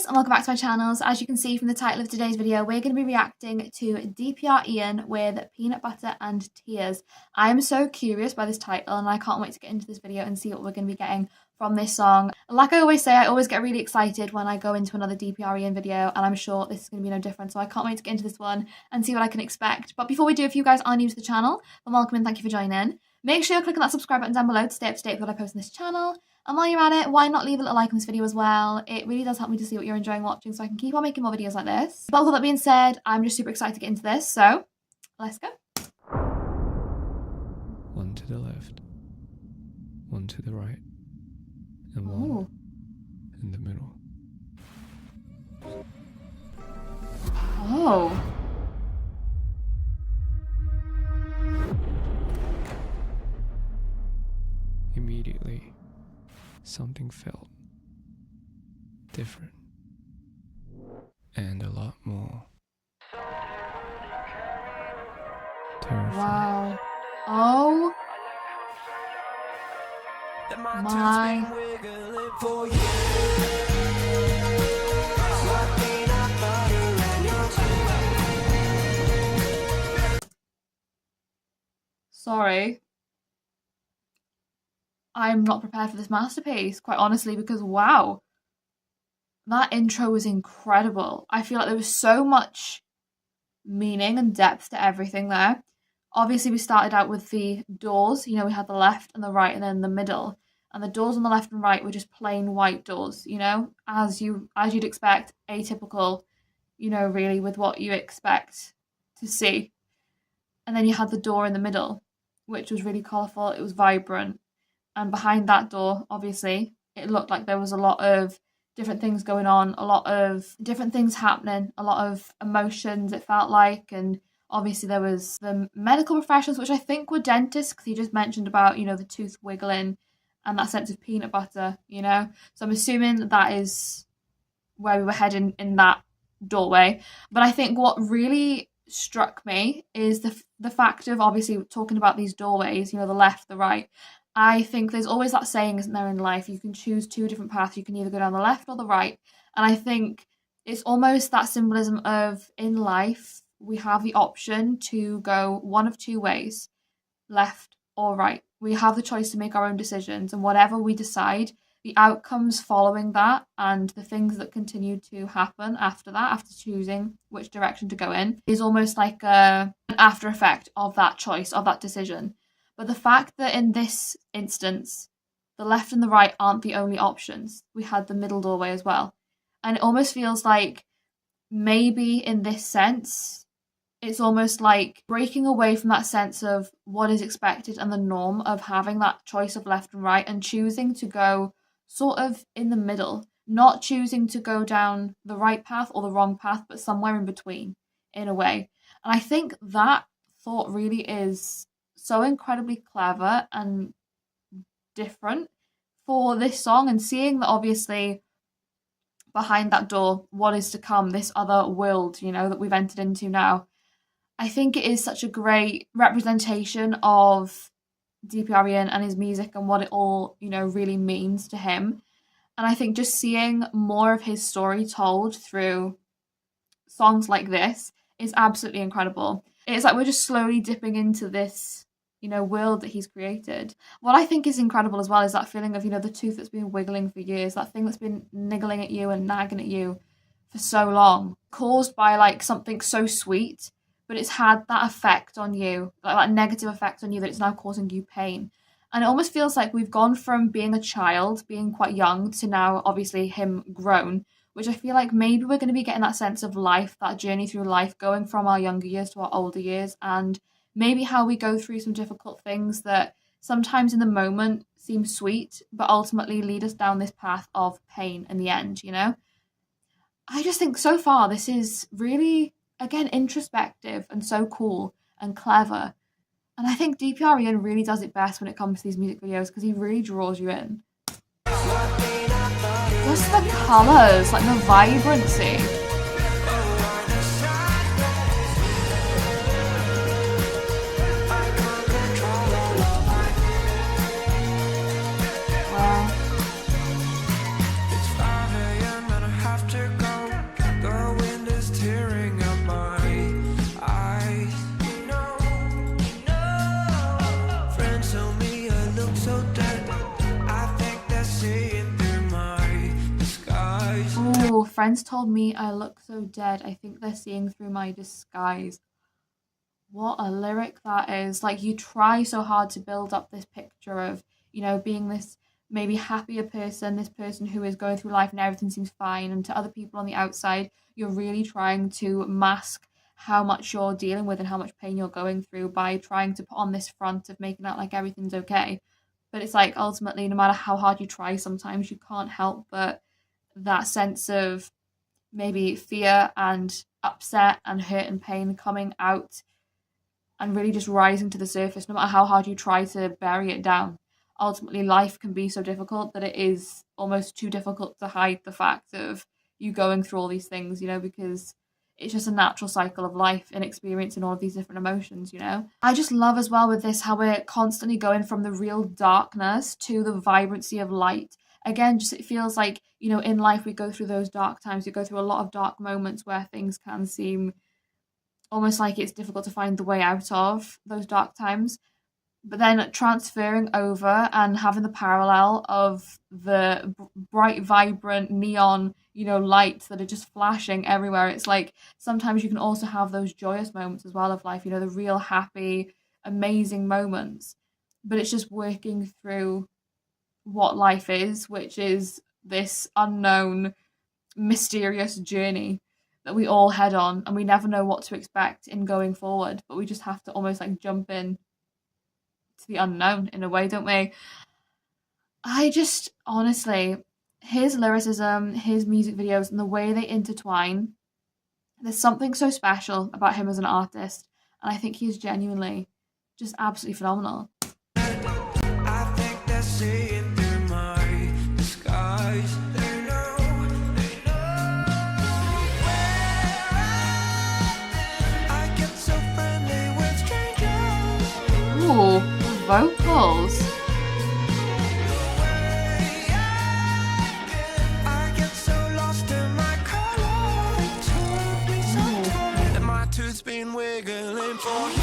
guys, and welcome back to my channel. So as you can see from the title of today's video, we're going to be reacting to DPR IAN with Peanut Butter and Tears. I am so curious by this title and I can't wait to get into this video and see what we're going to be getting from this song. Like I always say, I always get really excited when I go into another DPR IAN video, and I'm sure this is going to be no different, so I can't wait to get into this one and see what I can expect. But before we do, if you guys are new to the channel, then welcome and thank you for joining. Make sure you're clicking that subscribe button down below to stay up to date with what I post on this channel. And while you're at it, why not leave a little like on this video as well? It really does help me to see what you're enjoying watching so I can keep on making more videos like this. But with all that being said, I'm just super excited to get into this, so let's go. One to the left, one to the right, and one in the middle. Oh. Immediately, something felt different and a lot more terrifying. Wow. Oh my. Sorry. I'm not prepared for this masterpiece, quite honestly, because wow, that intro was incredible. I feel like there was so much meaning and depth to everything there. Obviously, we started out with the doors, you know, we had the left and the right and then the middle. And the doors on the left and right were just plain white doors, you know, as you'd expect, atypical, you know, really with what you expect to see. And then you had the door in the middle, which was really colourful, it was vibrant. And behind that door, obviously, it looked like there was a lot of different things going on, a lot of different things happening, a lot of emotions, it felt like. And obviously there was the medical professionals, which I think were dentists, because he just mentioned about, you know, the tooth wiggling and that sense of peanut butter, you know. So I'm assuming that is where we were heading in that doorway. But I think what really struck me is the fact of obviously talking about these doorways, you know, the left, the right. I think there's always that saying, isn't there, in life, you can choose two different paths. You can either go down the left or the right. And I think it's almost that symbolism of, in life, we have the option to go one of two ways, left or right. We have the choice to make our own decisions, and whatever we decide, the outcomes following that and the things that continue to happen after that, after choosing which direction to go in, is almost like an after effect of that choice, of that decision. But the fact that in this instance, the left and the right aren't the only options. We had the middle doorway as well. And it almost feels like maybe in this sense, it's almost like breaking away from that sense of what is expected and the norm of having that choice of left and right and choosing to go sort of in the middle, not choosing to go down the right path or the wrong path, but somewhere in between, in a way. And I think that thought really is so incredibly clever and different for this song, and seeing that obviously behind that door, what is to come, this other world, you know, that we've entered into now. I think it is such a great representation of DPR IAN and his music and what it all, you know, really means to him. And I think just seeing more of his story told through songs like this is absolutely incredible. It's like we're just slowly dipping into this, you know, world that he's created. What I think is incredible as well is that feeling of, you know, the tooth that's been wiggling for years, that thing that's been niggling at you and nagging at you for so long, caused by like something so sweet, but it's had that effect on you, like that negative effect on you, that it's now causing you pain. And it almost feels like we've gone from being a child, being quite young, to now obviously him grown, which I feel like maybe we're going to be getting that sense of life, that journey through life, going from our younger years to our older years, and maybe how we go through some difficult things that sometimes in the moment seem sweet, but ultimately lead us down this path of pain in the end, you know? I just think so far this is really, again, introspective and so cool and clever. And I think DPR IAN really does it best when it comes to these music videos, because he really draws you in. Just the colours, like the vibrancy. Wow. Oh, friends told me I look so dead. I think they're seeing through my disguise. What a lyric that is. Like, you try so hard to build up this picture of, being this maybe happier person, this person who is going through life and everything seems fine. And to other people on the outside, you're really trying to mask how much you're dealing with and how much pain you're going through by trying to put on this front of making out like everything's okay. But it's like ultimately, no matter how hard you try, sometimes you can't help but that sense of maybe fear and upset and hurt and pain coming out and really just rising to the surface, no matter how hard you try to bury it down. Ultimately, life can be so difficult that it is almost too difficult to hide the fact of you going through all these things, because it's just a natural cycle of life and experiencing all of these different emotions. I just love as well with this how we're constantly going from the real darkness to the vibrancy of light. Again, just it feels like, in life we go through those dark times, we go through a lot of dark moments where things can seem almost like it's difficult to find the way out of those dark times. But then transferring over and having the parallel of the bright, vibrant neon, lights that are just flashing everywhere. It's like sometimes you can also have those joyous moments as well of life, the real happy, amazing moments. But it's just working through what life is, which is this unknown, mysterious journey that we all head on, and we never know what to expect in going forward, but we just have to almost like jump in to the unknown in a way, don't we? I just honestly, his lyricism, his music videos, and the way they intertwine, there's something so special about him as an artist, and I think he's genuinely just absolutely phenomenal. I think they're seeing through my disguise. Ooh, vocals. Been wiggling for you.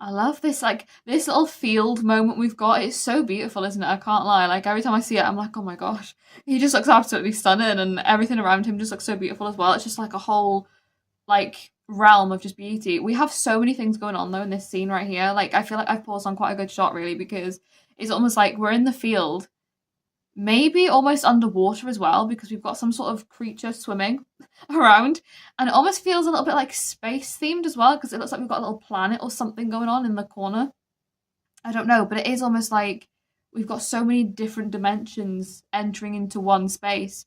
I love this, like, this little field moment we've got. It's so beautiful, isn't it? I can't lie. Like, every time I see it, I'm like, oh my gosh. He just looks absolutely stunning, and everything around him just looks so beautiful as well. It's just like a whole, like, realm of just beauty. We have so many things going on, though, in this scene right here. Like, I feel like I've paused on quite a good shot, really, because it's almost like we're in the field, maybe almost underwater as well, because we've got some sort of creature swimming around, and it almost feels a little bit like space themed as well, because it looks like we've got a little planet or something going on in the corner. I don't know, but it is almost like we've got so many different dimensions entering into one space.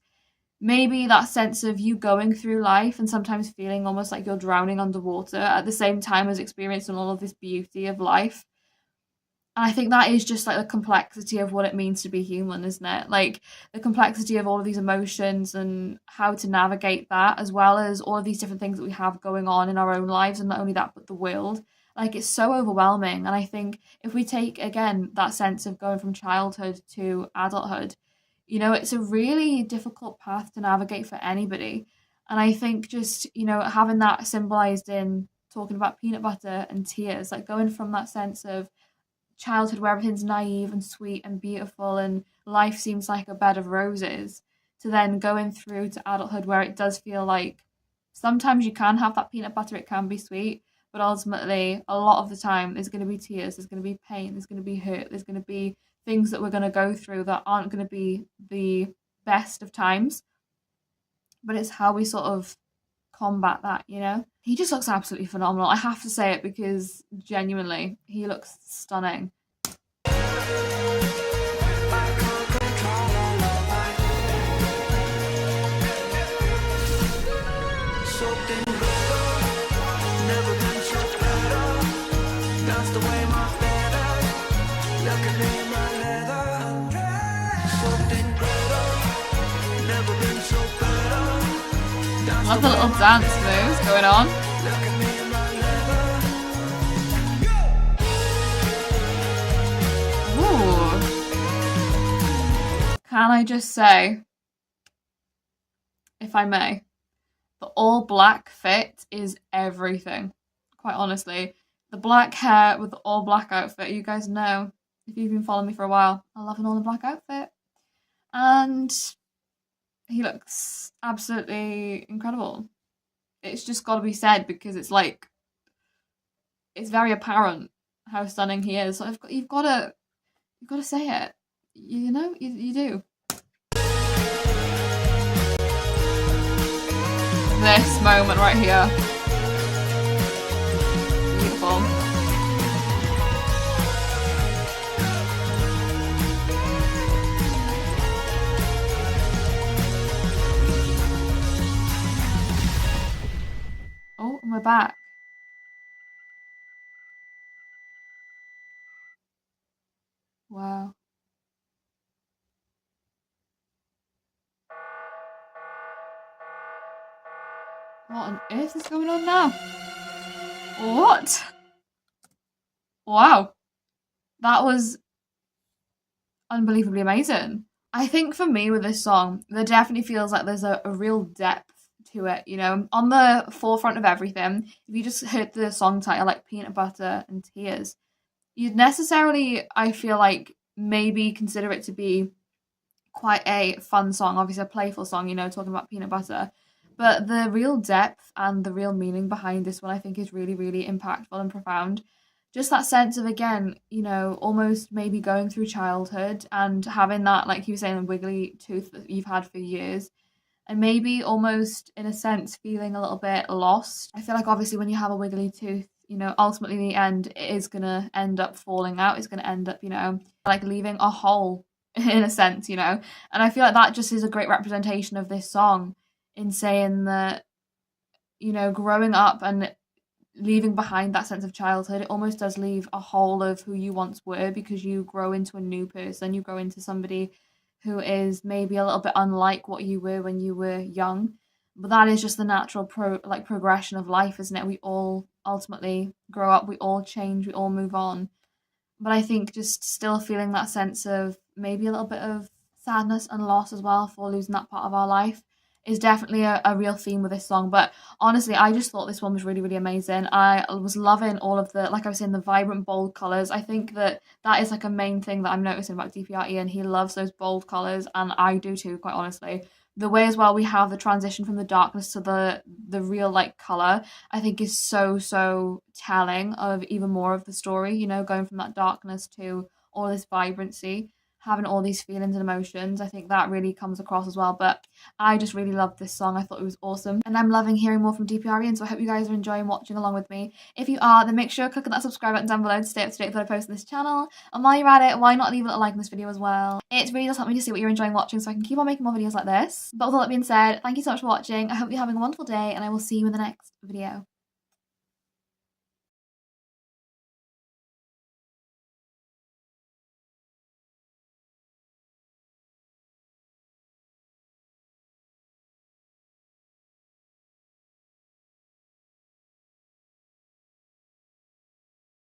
Maybe that sense of you going through life and sometimes feeling almost like you're drowning underwater at the same time as experiencing all of this beauty of life. And I think that is just like the complexity of what it means to be human, isn't it? Like the complexity of all of these emotions and how to navigate that, as well as all of these different things that we have going on in our own lives, and not only that, but the world. Like, it's so overwhelming. And I think if we take, again, that sense of going from childhood to adulthood, it's a really difficult path to navigate for anybody. And I think just, having that symbolized in talking about peanut butter and tears, like going from that sense of childhood where everything's naive and sweet and beautiful and life seems like a bed of roses, to then going through to adulthood where it does feel like sometimes you can have that peanut butter, it can be sweet, but ultimately a lot of the time there's going to be tears, there's going to be pain, there's going to be hurt, there's going to be things that we're going to go through that aren't going to be the best of times, but it's how we sort of combat that. He just looks absolutely phenomenal. I have to say it because genuinely he looks stunning. Love the little dance moves going on. Ooh. Can I just say, if I may. The all black fit is everything, quite honestly. The black hair with the all black outfit, you guys know, if you've been following me for a while, I love an all black outfit. And he looks absolutely incredible. It's just got to be said because it's like, it's very apparent how stunning he is. So you've got to say it. You know, you do. This moment right here. Beautiful. Oh, and we're back. Wow. What on earth is going on now? What? Wow. That was unbelievably amazing. I think for me with this song, there definitely feels like there's a real depth to it, you know. On the forefront of everything, if you just heard the song title like Peanut Butter and Tears, you'd necessarily, I feel like, maybe consider it to be quite a fun song, obviously a playful song, you know, talking about peanut butter. But the real depth and the real meaning behind this one, I think, is really, really impactful and profound. Just that sense of, again, you know, almost maybe going through childhood and having that, like you were saying, wiggly tooth that you've had for years. And maybe almost, in a sense, feeling a little bit lost. I feel like, obviously, when you have a wiggly tooth, you know, ultimately in the end, it is going to end up falling out. It's going to end up, you know, like leaving a hole in a sense, you know. And I feel like that just is a great representation of this song in saying that, you know, growing up and leaving behind that sense of childhood, it almost does leave a hole of who you once were because you grow into a new person, you grow into somebody who is maybe a little bit unlike what you were when you were young. But that is just the natural progression of life, isn't it? We all ultimately grow up, we all change, we all move on. But I think just still feeling that sense of maybe a little bit of sadness and loss as well for losing that part of our life is definitely a real theme with this song. But honestly, I just thought this one was really, really amazing. I was loving all of the, like I was saying, the vibrant, bold colours. I think that is like a main thing that I'm noticing about DPR Ian. He loves those bold colours, and I do too, quite honestly. The way as well we have the transition from the darkness to the real like colour, I think is so telling of even more of the story, you know, going from that darkness to all this vibrancy, having all these feelings and emotions. I think that really comes across as well. But I just really loved this song. I thought it was awesome. And I'm loving hearing more from DPR Ian, so I hope you guys are enjoying watching along with me. If you are, then make sure to click on that subscribe button down below to stay up to date with what I post on this channel. And while you're at it, why not leave a little like on this video as well? It really does help me to see what you're enjoying watching so I can keep on making more videos like this. But with all that being said, thank you so much for watching. I hope you're having a wonderful day, and I will see you in the next video.